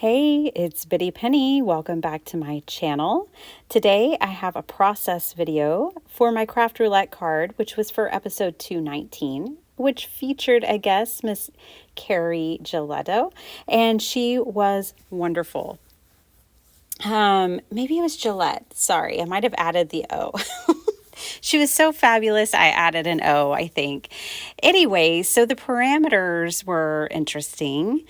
Hey, it's Biddy Penny. Welcome back to my channel. Today I have a process video for my craft roulette card, which was for episode 219, which featured a guest, Miss Carrie Gilletto, and she was wonderful. Maybe it was Gillette. Sorry, I might have added the O. She was so fabulous, I added an O, I think. Anyway, so the parameters were interesting.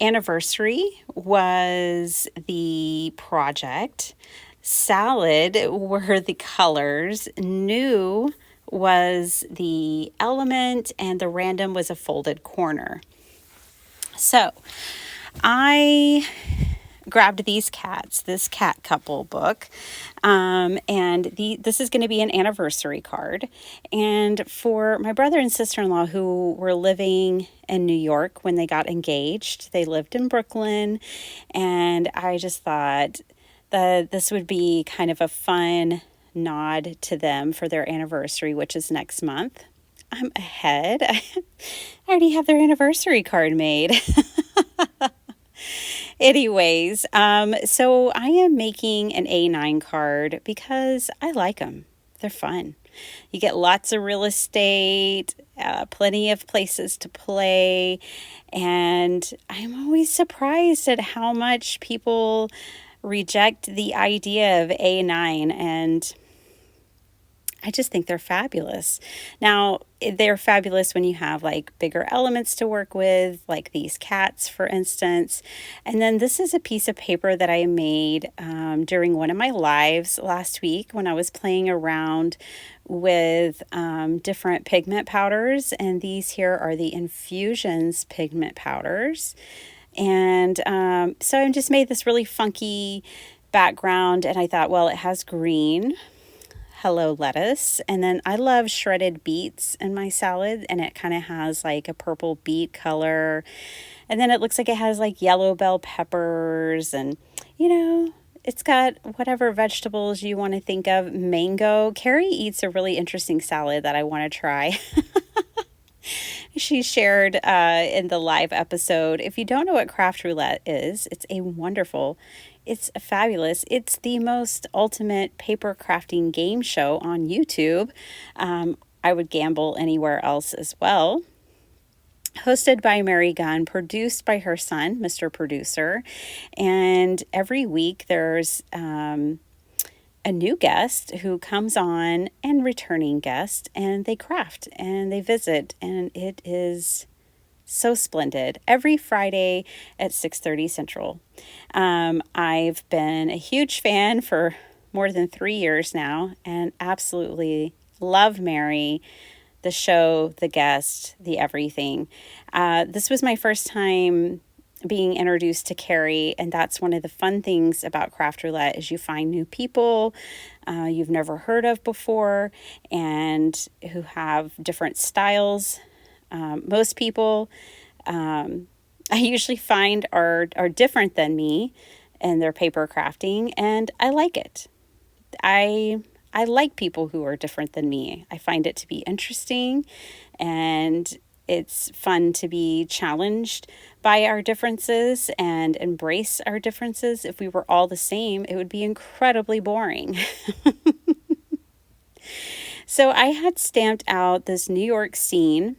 Anniversary was the project. Salad were the colors. New was the element, and the random was a folded corner. So I grabbed these cats, this cat couple book, and this is going to be an anniversary card. And for my brother and sister-in-law who were living in New York when they got engaged, they lived in Brooklyn, and I just thought that this would be kind of a fun nod to them for their anniversary, which is next month. I'm ahead. I already have their anniversary card made. Anyways, so I am making an A9 card because I like them. They're fun. You get lots of real estate, plenty of places to play, and I'm always surprised at how much people reject the idea of A9, and I just think they're fabulous. Now, they're fabulous when you have like bigger elements to work with, like these cats, for instance. And then this is a piece of paper that I made during one of my lives last week when I was playing around with different pigment powders. And these here are the Infusions pigment powders. And so I just made this really funky background, and I thought, well, it has green. Hello lettuce, and then I love shredded beets in my salad, and it kind of has like a purple beet color, and then it looks like it has like yellow bell peppers, and it's got whatever vegetables you want to think of. Mango. Carrie eats a really interesting salad that I want to try. She shared in the live episode. If you don't know what craft roulette is, it's fabulous. It's the most ultimate paper crafting game show on YouTube. I would gamble anywhere else as well. Hosted by Mary Gunn, produced by her son, Mr. Producer. And every week there's a new guest who comes on, and returning guest, and they craft and they visit, and it is so splendid. Every Friday at 6:30 Central. I've been a huge fan for more than 3 years now, and absolutely love Mary, the show, the guest, the everything. This was my first time being introduced to Carrie, and that's one of the fun things about craft roulette is you find new people you've never heard of before, and who have different styles. Most people I usually find are different than me in their paper crafting, and I like it. I like people who are different than me. I find it to be interesting, and it's fun to be challenged by our differences and embrace our differences. If we were all the same, it would be incredibly boring. So I had stamped out this New York scene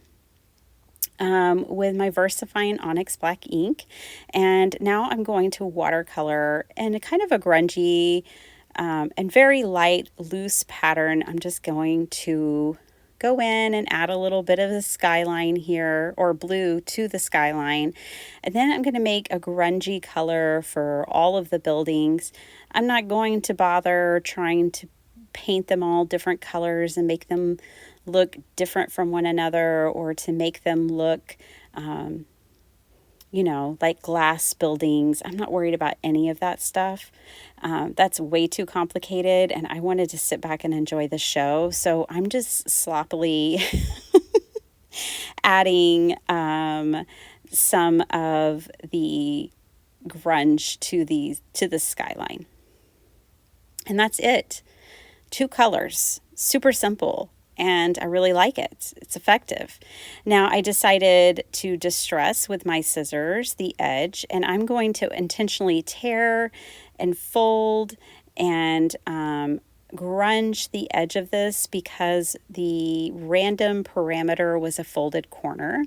with my VersaFine Onyx Black ink, and now I'm going to watercolor in a kind of a grungy and very light, loose pattern. I'm just going to go in and add a little bit of the skyline here, or blue to the skyline. And then I'm going to make a grungy color for all of the buildings. I'm not going to bother trying to paint them all different colors and make them look different from one another, or to make them look like glass buildings. I'm not worried about any of that stuff. That's way too complicated, and I wanted to sit back and enjoy the show. So I'm just sloppily adding some of the grunge to the skyline. And that's it. 2 colors. Super simple. and I really like it. It's effective. Now I decided to distress with my scissors the edge, and I'm going to intentionally tear and fold and grunge the edge of this because the random parameter was a folded corner.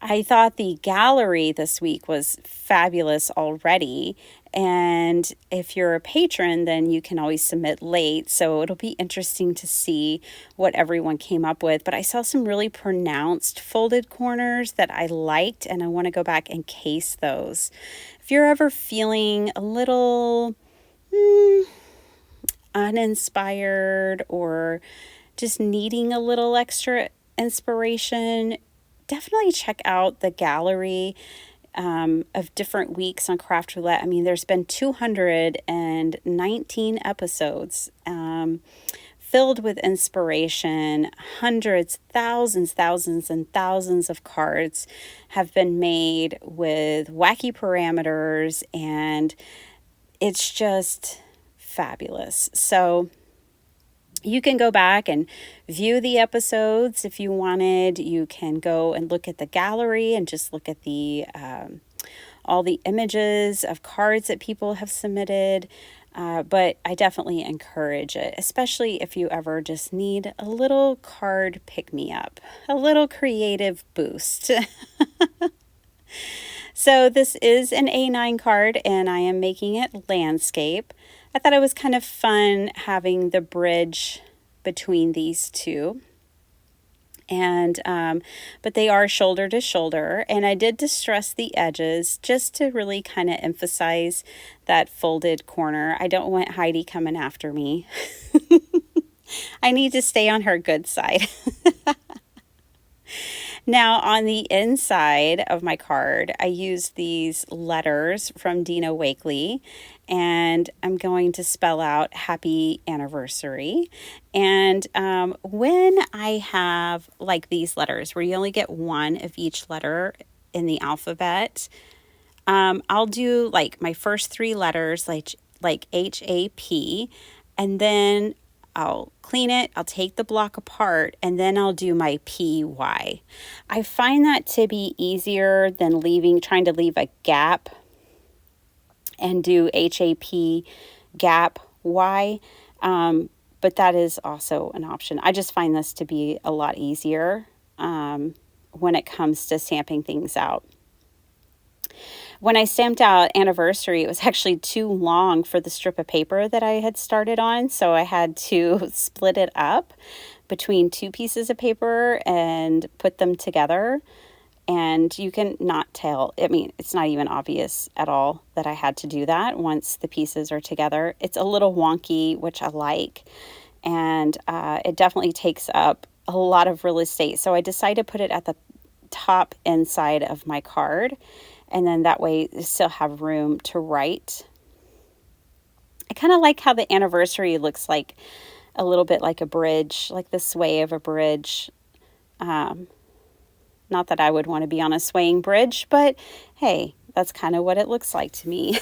I thought the gallery this week was fabulous already. And if you're a patron, then you can always submit late. So it'll be interesting to see what everyone came up with. But I saw some really pronounced folded corners that I liked, and I want to go back and case those. If you're ever feeling a little uninspired or just needing a little extra inspiration, definitely check out the gallery of different weeks on Craft Roulette. I mean, there's been 219 episodes filled with inspiration. Hundreds, thousands, and thousands of cards have been made with wacky parameters, and it's just fabulous. So you can go back and view the episodes if you wanted. You can go and look at the gallery and just look at the all the images of cards that people have submitted. But I definitely encourage it, especially if you ever just need a little card pick-me-up, a little creative boost. So this is an A9 card, and I am making it landscape. I thought it was kind of fun having the bridge between these two. And but they are shoulder to shoulder, and I did distress the edges just to really kind of emphasize that folded corner. I don't want Heidi coming after me. I need to stay on her good side. Now, on the inside of my card, I used these letters from Dina Wakley, and I'm going to spell out happy anniversary. And when I have like these letters where you only get one of each letter in the alphabet, I'll do like my first three letters, like HAP, and then I'll clean it, I'll take the block apart, and then I'll do my PY. I find that to be easier than trying to leave a gap and do HAP gap Y. But that is also an option. I just find this to be a lot easier when it comes to stamping things out. When I stamped out anniversary, it was actually too long for the strip of paper that I had started on, so I had to split it up between two pieces of paper and put them together. And you can not tell, I mean, it's not even obvious at all that I had to do that once the pieces are together. It's a little wonky, which I like, and it definitely takes up a lot of real estate. So I decided to put it at the top inside of my card, and then that way you still have room to write. I kind of like how the anniversary looks like a little bit like a bridge, like the sway of a bridge. Not that I would want to be on a swaying bridge, but hey, that's kind of what it looks like to me.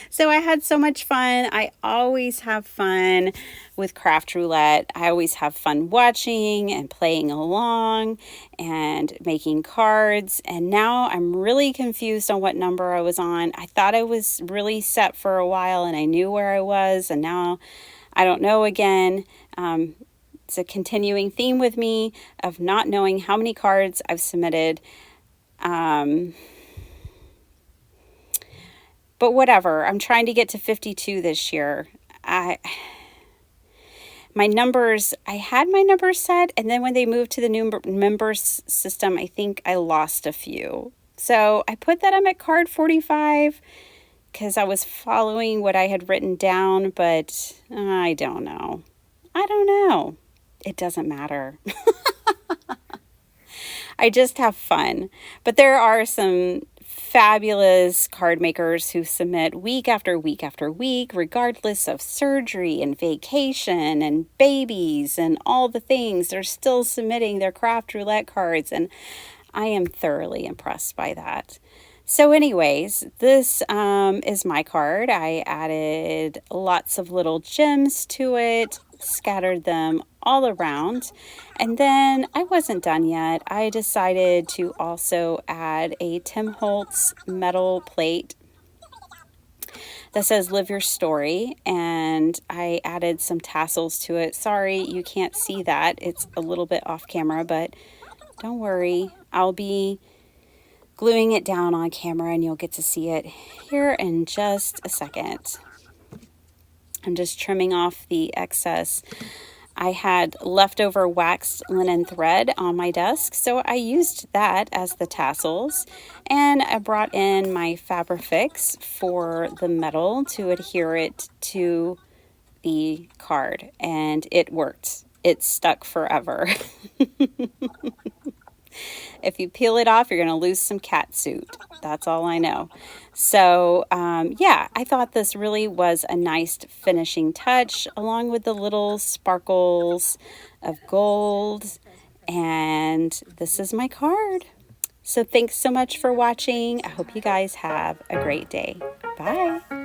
So I had so much fun. I always have fun with Craft Roulette. I always have fun watching and playing along and making cards. And now I'm really confused on what number I was on. I thought I was really set for a while and I knew where I was, and now I don't know again. It's a continuing theme with me of not knowing how many cards I've submitted. But whatever, I'm trying to get to 52 this year. I had my numbers set, and then when they moved to the new members system, I think I lost a few. So I put that I'm at card 45 because I was following what I had written down, but I don't know. It doesn't matter. I just have fun. But there are some fabulous card makers who submit week after week after week, regardless of surgery and vacation and babies and all the things. They're still submitting their Craft Roulette cards, and I am thoroughly impressed by that. So anyways, this is my card. I added lots of little gems to it, scattered them all around, and then I wasn't done yet. I decided to also add a Tim Holtz metal plate that says live your story, and I added some tassels to it. Sorry you can't see that, it's a little bit off camera, but don't worry, I'll be gluing it down on camera and you'll get to see it here in just a second. I'm just trimming off the excess. I had leftover waxed linen thread on my desk, so I used that as the tassels, and I brought in my Fabrifix for the metal to adhere it to the card, and it worked. It stuck forever. If you peel it off, you're going to lose some cat suit. That's all I know. So, yeah, I thought this really was a nice finishing touch, along with the little sparkles of gold. And this is my card. So thanks so much for watching. I hope you guys have a great day. Bye.